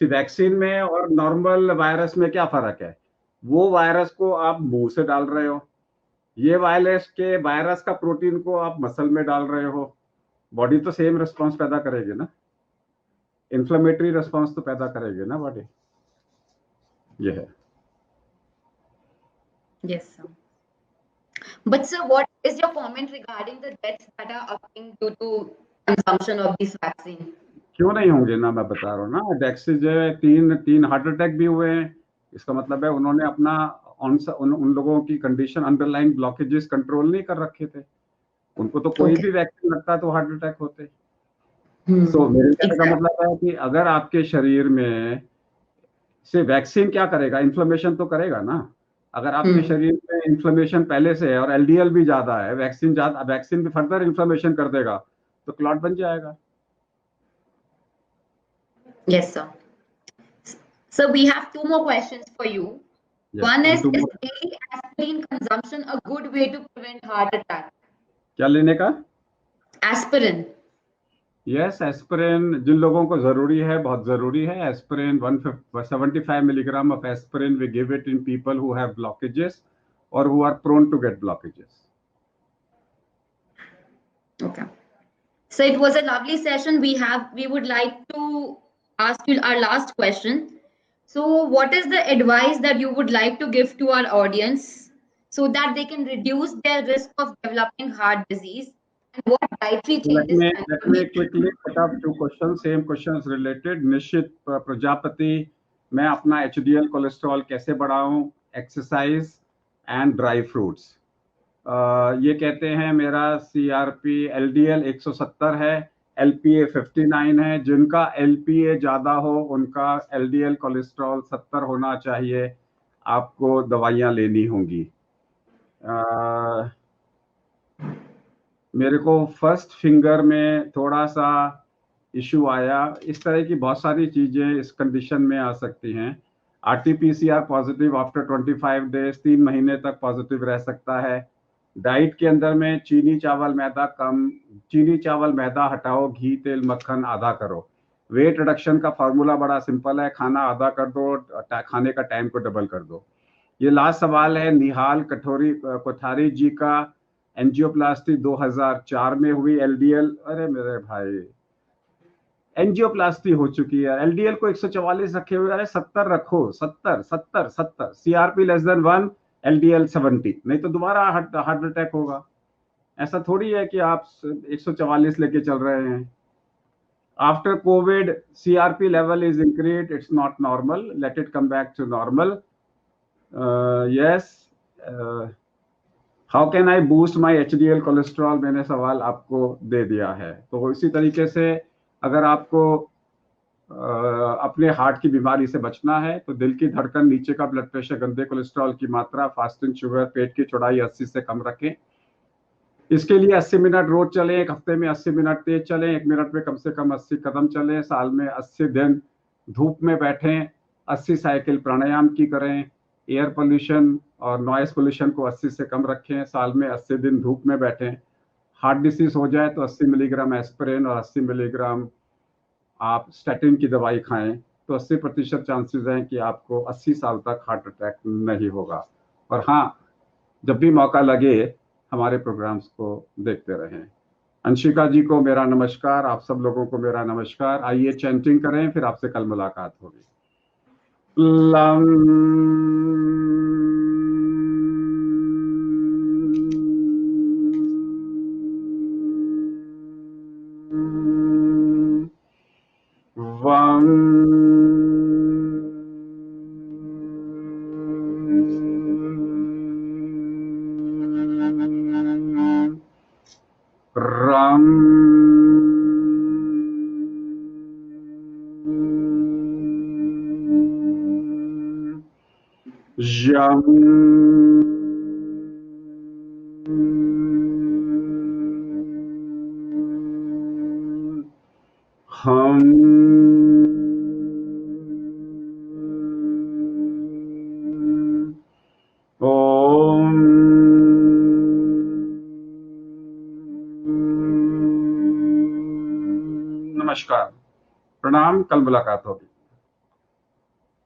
Speaker 1: सी वैक्सीन में और नॉर्मल वायरस में क्या फर्क है? वो वायरस को आप मुंह से डाल रहे हो, ये वायरस का प्रोटीन को आप मसल में डाल रहे हो। बॉडी तो सेम रिस्पॉन्स पैदा करेगी ना, इन्फ्लेमेटरी रिस्पॉन्स तो पैदा करेगी ना बॉडी। ये है।
Speaker 2: Yes, sir. But sir, what is your comment regarding the deaths that are occurring due to consumption of this vaccine?
Speaker 1: क्यों नहीं होंगे ना, मैं बता रहा हूँ ना। डेक्सिस जो है, तीन हार्ट अटैक भी हुए हैं। इसका मतलब है उन्होंने अपना उन लोगों की कंडीशन, अंडरलाइन ब्लॉकेजेस कंट्रोल नहीं कर रखे थे। उनको तो कोई भी वैक्सीन लगता तो हार्ट अटैक होते। तो मेरे कहने का मतलब है कि अगर आपके शरीर में से वैक्सीन क्या करेगा, इन्फ्लेमेशन तो करेगा ना। अगर आपके शरीर में इन्फ्लेमेशन पहले से है और एलडीएल भी ज्यादा है, वैक्सीन भी फर्दर इन्फ्लेमेशन कर देगा, तो क्लॉट बन जाएगा।
Speaker 2: Yes, sir. So we have two more questions for you.
Speaker 1: Yes,
Speaker 2: one is daily aspirin consumption a good way to prevent heart attack?
Speaker 1: क्या लेने का?
Speaker 2: Aspirin.
Speaker 1: यस, एस्पिरिन जिन लोगों को जरूरी है, बहुत जरूरी है। Aspirin 175 milligram of aspirin we give it in people who have blockages or who are prone to get blockages.
Speaker 2: Okay. So it was a lovely session. We would like to ask you our last question. So what is the advice that you would like to give to our audience so that they can reduce their risk of developing heart disease? And what dietary changes?
Speaker 1: Let me quickly put up two questions, same questions related. निश्चित प्रजापति, मैं अपना HDL cholesterol कैसे बढ़ाऊं? Exercise and dry fruits. ये कहते हैं मेरा CRP LDL 170 है, LPA 59 है। जिनका LPA ज्यादा हो उनका LDL कोलेस्ट्रॉल 70 होना चाहिए। आपको दवाइयां लेनी होंगी। मेरे को फर्स्ट फिंगर में थोड़ा सा इशू आया। इस तरह की बहुत सारी चीजें इस कंडीशन में आ सकती हैं। RT-PCR पॉजिटिव आफ्टर 25 डेज, 3 महीने तक पॉजिटिव रह सकता है। डाइट के अंदर में चीनी चावल मैदा कम, चीनी चावल मैदा हटाओ, घी तेल मक्खन आधा करो। वेट रिडक्शन का फार्मूला बड़ा सिंपल है, खाना आधा कर दो, खाने का टाइम को डबल कर दो। ये लास्ट सवाल है निहाल कोठारी जी का। एंजियोप्लास्टी 2004 में हुई, LDL, अरे मेरे भाई एंजियोप्लास्टी हो चुकी है, LDL को 144 रखे हुए, अरे 70 रखो, 70। CRP less than 1, LDL 70, नहीं तो दोबारा हार्ट अटैक होगा। ऐसा थोड़ी है कि आप 144 लेके चल रहे हैं। After COVID, CRP level is increased. It's not normal. Let it come back to normal. Yes. How can I boost my HDL cholesterol? मैंने सवाल आपको दे दिया है। तो इसी तरीके से अगर आपको अपने हार्ट की बीमारी से बचना है तो दिल की धड़कन, नीचे का ब्लड प्रेशर, गंदे कोलेस्ट्रॉल की मात्रा, फास्टिंग शुगर, पेट की चौड़ाई 80 से कम रखें। इसके लिए 80 मिनट रोज चलें, एक हफ्ते में 80 मिनट तेज चलें, 1 मिनट में कम से कम 80 कदम चलें, साल में 80 दिन धूप में बैठें, 80 साइकिल प्राणायाम की करें, एयर पोल्यूशन और नॉइस पोल्यूशन को 80 से कम रखें, साल में 80 दिन धूप में बैठें। हार्ट डिसीज हो जाए तो 80 मिलीग्राम एस्पिरिन और 80 मिलीग्राम आप स्टैटिन की दवाई खाएं, तो 80% चांसेस हैं कि आपको 80 साल तक हार्ट अटैक नहीं होगा। और हाँ, जब भी मौका लगे हमारे प्रोग्राम्स को देखते रहें। अंशिका जी को मेरा नमस्कार, आप सब लोगों को मेरा नमस्कार। आइए चैंटिंग करें, फिर आपसे कल मुलाकात होगी। नमस्कार, प्रणाम, कल मुलाकात होगी।